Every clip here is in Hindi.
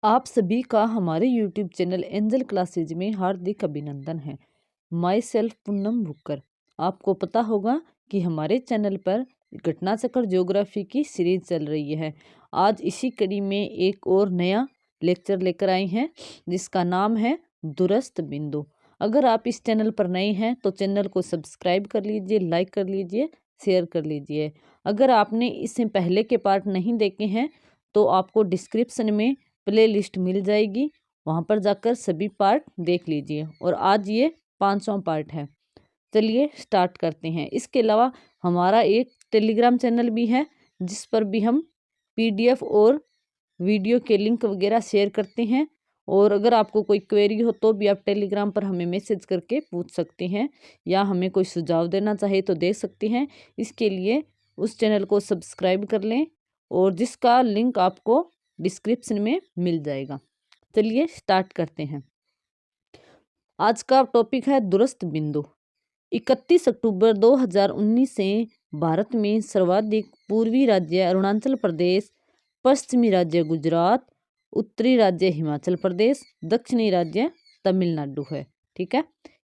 आप सभी का हमारे YouTube चैनल एंजल क्लासेज में हार्दिक अभिनंदन है। Myself Poonam Bhukkar. आपको पता होगा कि हमारे चैनल पर घटना चक्र ज्योग्राफी की सीरीज चल रही है। आज इसी कड़ी में एक और नया लेक्चर लेकर आए हैं जिसका नाम है दूरस्थ बिंदु। अगर आप इस चैनल पर नए हैं तो चैनल को सब्सक्राइब कर लीजिए, लाइक कर लीजिए, शेयर कर लीजिए। अगर आपने इससे पहले के पार्ट नहीं देखे हैं तो आपको डिस्क्रिप्शन में प्ले लिस्ट मिल जाएगी, वहाँ पर जाकर सभी पार्ट देख लीजिए। और आज ये 5वां पार्ट है। चलिए स्टार्ट करते हैं। इसके अलावा हमारा एक टेलीग्राम चैनल भी है जिस पर भी हम PDF और वीडियो के लिंक वगैरह शेयर करते हैं। और अगर आपको कोई क्वेरी हो तो भी आप टेलीग्राम पर हमें मैसेज करके पूछ सकते हैं या हमें कोई सुझाव देना चाहे तो दे सकते हैं। इसके लिए उस चैनल को सब्सक्राइब कर लें और जिसका लिंक आपको डिस्क्रिप्शन में मिल जाएगा। चलिए स्टार्ट करते हैं। आज का टॉपिक है दूरस्थ बिंदु। 31 अक्टूबर 2019 से भारत में सर्वाधिक पूर्वी राज्य अरुणाचल प्रदेश, पश्चिमी राज्य गुजरात, उत्तरी राज्य हिमाचल प्रदेश, दक्षिणी राज्य तमिलनाडु है। ठीक है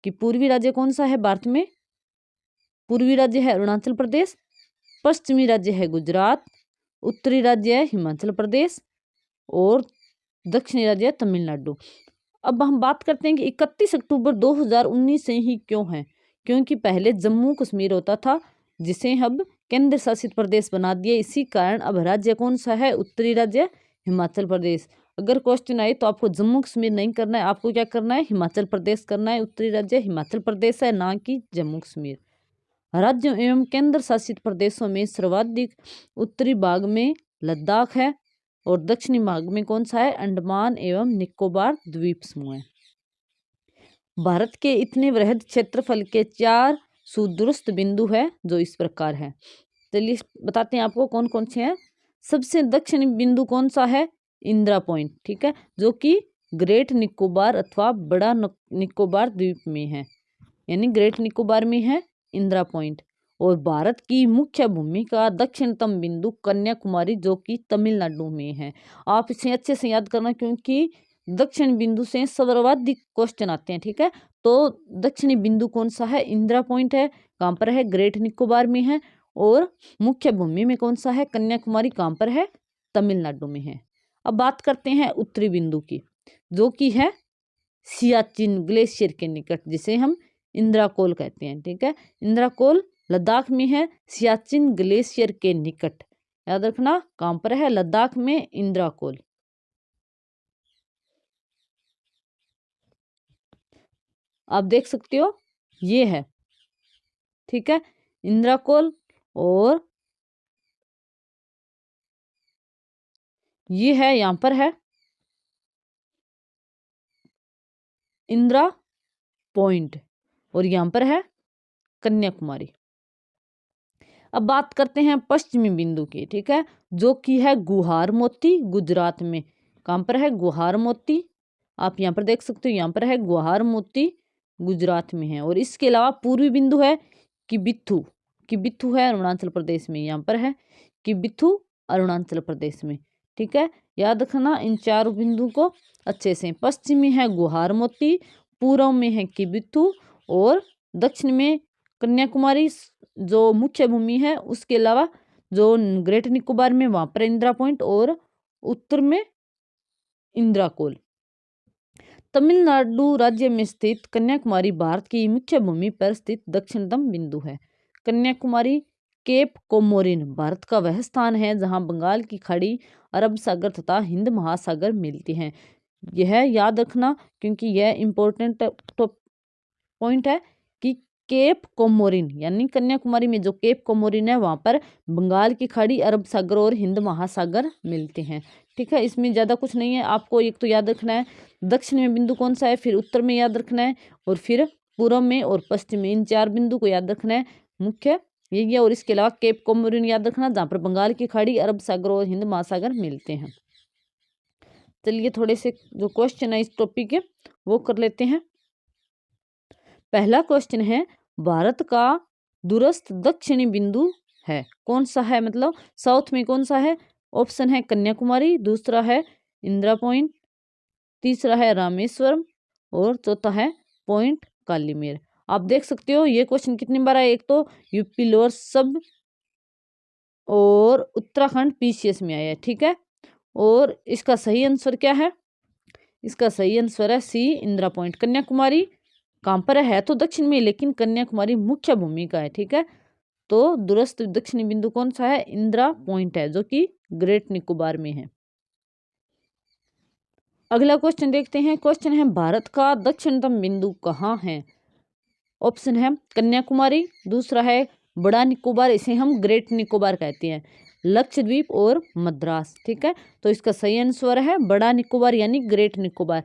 कि पूर्वी राज्य कौन सा है भारत में? पूर्वी राज्य है अरुणाचल प्रदेश, पश्चिमी राज्य है गुजरात, उत्तरी राज्य है हिमाचल प्रदेश और दक्षिणी राज्य तमिलनाडु। अब हम बात करते हैं कि 31 अक्टूबर 2019 से ही क्यों है। क्योंकि पहले जम्मू कश्मीर होता था जिसे अब केंद्र शासित प्रदेश बना दिया। इसी कारण अब राज्य कौन सा है? उत्तरी राज्य हिमाचल प्रदेश। अगर क्वेश्चन आए तो आपको जम्मू कश्मीर नहीं करना है, आपको क्या करना है? हिमाचल प्रदेश करना है। उत्तरी राज्य हिमाचल प्रदेश है, ना कि जम्मू कश्मीर। राज्यों एवं केंद्र शासित प्रदेशों में सर्वाधिक उत्तरी भाग में लद्दाख है और दक्षिणी भाग में कौन सा है? अंडमान एवं निकोबार द्वीप समूह है। भारत के इतने वृहद क्षेत्रफल के 4 सुदूरस्थ बिंदु है जो इस प्रकार है। चलिए बताते हैं आपको कौन कौन से हैं। सबसे दक्षिणी बिंदु कौन सा है? इंदिरा पॉइंट। ठीक है, जो कि ग्रेट निकोबार अथवा बड़ा निकोबार द्वीप में है, यानी ग्रेट निकोबार में है इंदिरा पॉइंट। और भारत की मुख्य भूमि का दक्षिणतम बिंदु कन्याकुमारी जो कि तमिलनाडु में है। आप इसे अच्छे से याद करना क्योंकि दक्षिण बिंदु से सर्वाधिक क्वेश्चन आते हैं। ठीक है, तो दक्षिणी बिंदु कौन सा है? इंदिरा पॉइंट है। कहाँ पर है? ग्रेट निकोबार में है। और मुख्य भूमि में कौन सा है? कन्याकुमारी। कहाँ पर है? तमिलनाडु में है। अब बात करते हैं उत्तरी बिंदु की, जो कि है सियाचिन ग्लेशियर के निकट, जिसे हम इंदिरा कोल कहते हैं। ठीक है, इंदिरा कोल लद्दाख में है, सियाचिन ग्लेशियर के निकट। याद रखना कहाँ पर है? लद्दाख में इंदिरा कोल। आप देख सकते हो ये है। ठीक है, इंदिरा कोल और ये है, यहाँ पर है इंदिरा पॉइंट और यहाँ पर है कन्याकुमारी। अब बात करते हैं पश्चिमी बिंदु की। ठीक है, जो कि है गुहार मोती गुजरात में। कहाँ पर है? गुहार मोती। आप यहाँ पर देख सकते हो, यहाँ पर है गुहार मोती गुजरात में है। और इसके अलावा पूर्वी बिंदु है किबिथु। किबिथु है अरुणाचल प्रदेश में, यहाँ पर है किबिथु अरुणाचल प्रदेश में। ठीक है, याद रखना इन 4 बिंदु को अच्छे से। पश्चिमी है गुहार मोती, पूर्व में है किबिथु और दक्षिण में कन्याकुमारी जो मुख्य भूमि है। उसके अलावा जो ग्रेट निकोबार में वहाँ पर इंदिरा पॉइंट और उत्तर में इंदिरा कोल। तमिलनाडु राज्य में स्थित कन्याकुमारी भारत की मुख्य भूमि पर स्थित दक्षिणतम बिंदु है। कन्याकुमारी केप कोमोरिन भारत का वह स्थान है जहां बंगाल की खाड़ी, अरब सागर तथा हिंद महासागर मिलते हैं। यह याद रखना क्योंकि यह इंपॉर्टेंट पॉइंट है कि केप कोमोरिन यानी कन्याकुमारी में जो केप कोमोरिन है वहां पर बंगाल की खाड़ी, अरब सागर और हिंद महासागर मिलते हैं। ठीक है, इसमें ज़्यादा कुछ नहीं है। आपको एक तो याद रखना है दक्षिण में बिंदु कौन सा है, फिर उत्तर में याद रखना है और फिर पूर्व में और पश्चिम में। इन 4 बिंदु को याद रखना है, मुख्य यही है। और इसके अलावा केप कोमोरिन याद रखना जहाँ पर बंगाल की खाड़ी, अरब सागर और हिंद महासागर मिलते हैं। चलिए थोड़े से जो क्वेश्चन है इस टॉपिक के वो कर लेते हैं। पहला क्वेश्चन है, भारत का दूरस्थ दक्षिणी बिंदु है कौन सा है? मतलब साउथ में कौन सा है? ऑप्शन है कन्याकुमारी, दूसरा है इंदिरा पॉइंट, तीसरा है रामेश्वरम और चौथा है पॉइंट कालीमेर। आप देख सकते हो ये क्वेश्चन कितनी बार आया, एक तो यूपी लोअर सब और उत्तराखंड पीसीएस में आया है, ठीक है। और इसका सही आंसर क्या है, इसका सही आंसर है सी, इंदिरा पॉइंट। कन्याकुमारी कहाँ पर है तो दक्षिण में, लेकिन कन्याकुमारी मुख्य भूमि का है, ठीक है। तो दूरस्थ दक्षिणी बिंदु कौन सा है, इंदिरा पॉइंट है, जो कि ग्रेट निकोबार में है। अगला क्वेश्चन देखते हैं। क्वेश्चन है भारत का दक्षिणतम बिंदु कहाँ है। ऑप्शन है कन्याकुमारी, दूसरा है बड़ा निकोबार, इसे हम ग्रेट निकोबार कहते हैं, लक्षद्वीप और मद्रास, ठीक है। तो इसका सही आंसर है बड़ा निकोबार यानी ग्रेट निकोबार।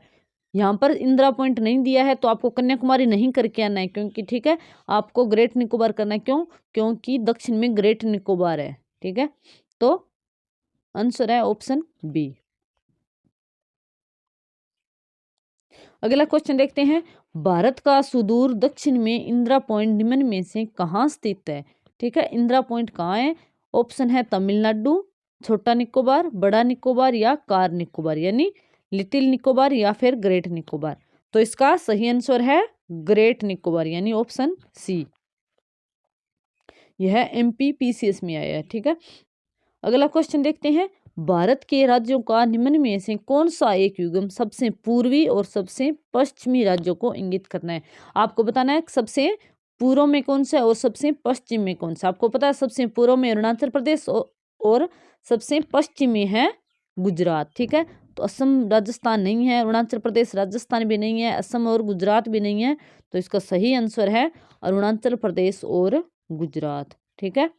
यहाँ पर इंदिरा पॉइंट नहीं दिया है तो आपको कन्याकुमारी नहीं करके आना है, क्योंकि ठीक है आपको ग्रेट निकोबार करना है। क्यों, क्योंकि दक्षिण में ग्रेट निकोबार है, ठीक है। तो आंसर है ऑप्शन बी। अगला क्वेश्चन देखते हैं। भारत का सुदूर दक्षिण में इंदिरा पॉइंट निम्न में से कहाँ स्थित है, ठीक है। इंदिरा पॉइंट कहाँ है, ऑप्शन है तमिलनाडु, छोटा निकोबार, बड़ा निकोबार या कार निकोबार यानी लिटिल निकोबार या फिर ग्रेट निकोबार। तो इसका सही आंसर है ग्रेट निकोबार यानी ऑप्शन सी। यह एमपी पीसीएस में आया है, ठीक है। अगला क्वेश्चन देखते हैं। भारत के राज्यों का निम्न में से कौन सा एक युग्म सबसे पूर्वी और सबसे पश्चिमी राज्यों को इंगित करना है। आपको बताना है सबसे पूर्व में कौन सा और सबसे पश्चिम में कौन सा। आपको पता है सबसे पूर्व में अरुणाचल प्रदेश और सबसे पश्चिम में है गुजरात, ठीक है। तो असम राजस्थान नहीं है, अरुणाचल प्रदेश राजस्थान भी नहीं है, असम और गुजरात भी नहीं है। तो इसका सही आंसर है अरुणाचल प्रदेश और गुजरात, ठीक है।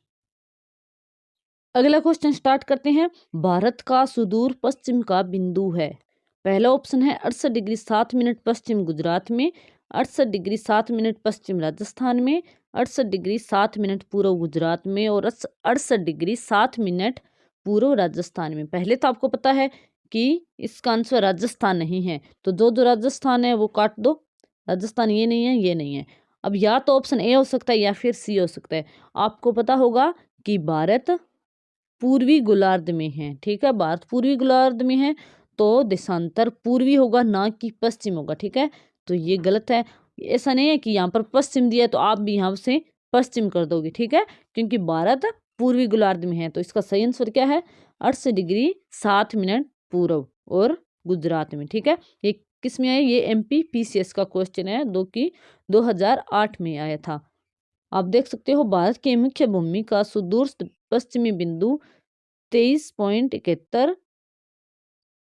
अगला क्वेश्चन स्टार्ट करते हैं। भारत का सुदूर पश्चिम का बिंदु है। पहला ऑप्शन है 68 डिग्री 7 मिनट पश्चिम गुजरात में, 68 डिग्री 7 मिनट पश्चिम राजस्थान में, 68 डिग्री 7 मिनट पूर्व गुजरात में और 68 डिग्री 7 मिनट पूर्व राजस्थान में। पहले तो आपको पता है कि इसका आंसर राजस्थान नहीं है, तो जो जो राजस्थान है वो काट दो। राजस्थान ये नहीं है, ये नहीं है। अब या तो ऑप्शन ए हो सकता है या फिर सी हो सकता है। आपको पता होगा कि भारत पूर्वी गोलार्ध में है, ठीक है। भारत पूर्वी गोलार्ध में है तो देशांतर पूर्वी होगा ना कि पश्चिम होगा, ठीक है। तो ये गलत है। ऐसा नहीं है कि यहाँ पर पश्चिम दिया है तो आप भी यहाँ से पश्चिम कर दोगे, ठीक है, क्योंकि भारत पूर्वी गोलार्ध में है। तो इसका सही आंसर क्या है, 68 डिग्री 7 मिनट पूर्व और गुजरात में, ठीक है। ये किस में आया, ये एमपी पीसीएस का क्वेश्चन है जो कि 2008 में आया था। आप देख सकते हो भारत के मुख्य भूमि का सुदूर पश्चिमी बिंदु 23.71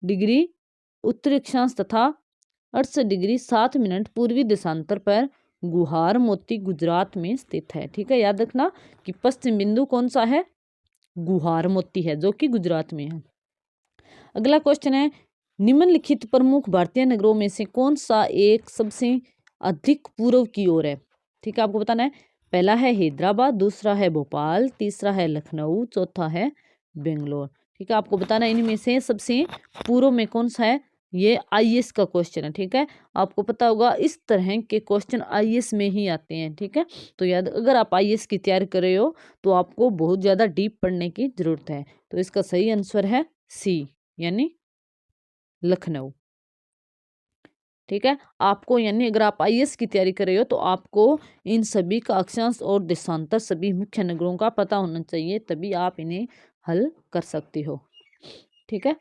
डिग्री उत्तरी अक्षांश तथा 68 डिग्री 7 मिनट पूर्वी देशांतर पर गुहार मोती गुजरात में स्थित है, ठीक है। याद रखना कि पश्चिम बिंदु कौन सा है, गुहार मोती है, जो कि गुजरात में है। अगला क्वेश्चन है। निम्नलिखित प्रमुख भारतीय नगरों में से कौन सा एक सबसे अधिक पूर्व की ओर है, ठीक है। आपको बताना है। पहला है हैदराबाद, दूसरा है भोपाल, तीसरा है लखनऊ, चौथा है बेंगलोर, ठीक है। आपको बताना इनमें से सबसे पूर्व में कौन सा है। ये आईएएस का क्वेश्चन है, ठीक है। आपको पता होगा इस तरह के क्वेश्चन आईएएस में ही आते हैं, ठीक है। तो याद, अगर आप आईएएस की तैयारी कर रहे हो तो आपको बहुत ज़्यादा डीप पढ़ने की जरूरत है। तो इसका सही आंसर है सी यानी लखनऊ, ठीक है। आपको यानी अगर आप आईएएस की तैयारी कर रहे हो तो आपको इन सभी का अक्षांश और देशांतर सभी मुख्य नगरों का पता होना चाहिए, तभी आप इन्हें हल कर सकते हो, ठीक है।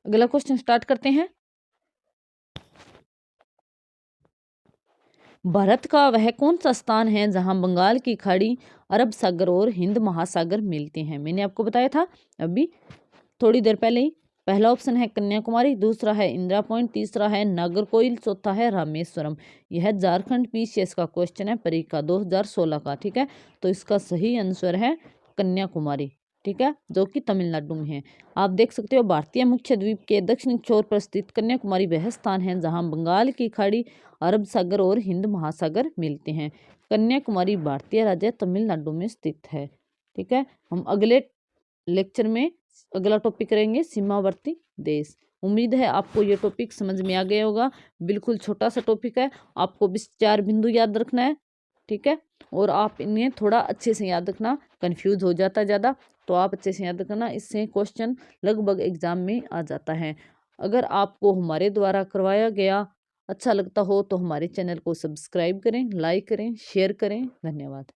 अगला क्वेश्चन स्टार्ट करते हैं। भारत का वह कौन सा स्थान है जहां बंगाल की खाड़ी, अरब सागर और हिंद महासागर मिलते हैं। मैंने आपको बताया था अभी थोड़ी देर पहले ही। पहला ऑप्शन है कन्याकुमारी, दूसरा है इंदिरा पॉइंट, तीसरा है नागरकोइल, चौथा है रामेश्वरम। यह झारखंड पीसीएस का क्वेश्चन है परीक्षा 2016 का, ठीक है। तो इसका सही आंसर है कन्याकुमारी, ठीक है, जो कि तमिलनाडु में है। आप देख सकते हो भारतीय मुख्य द्वीप के दक्षिण छोर पर स्थित कन्याकुमारी वह स्थान है जहां बंगाल की खाड़ी, अरब सागर और हिंद महासागर मिलते हैं। कन्याकुमारी भारतीय राज्य तमिलनाडु में स्थित है, ठीक है। हम अगले लेक्चर में अगला टॉपिक करेंगे सीमावर्ती देश। उम्मीद है आपको ये टॉपिक समझ में आ गया होगा। बिल्कुल छोटा सा टॉपिक है, आपको बस 4 बिंदु याद रखना है, ठीक है। और आप इन्हें थोड़ा अच्छे से याद रखना, कंफ्यूज हो जाता ज़्यादा तो आप अच्छे से याद करना, इससे क्वेश्चन लगभग एग्जाम में आ जाता है। अगर आपको हमारे द्वारा करवाया गया अच्छा लगता हो तो हमारे चैनल को सब्सक्राइब करें, लाइक करें, शेयर करें। धन्यवाद।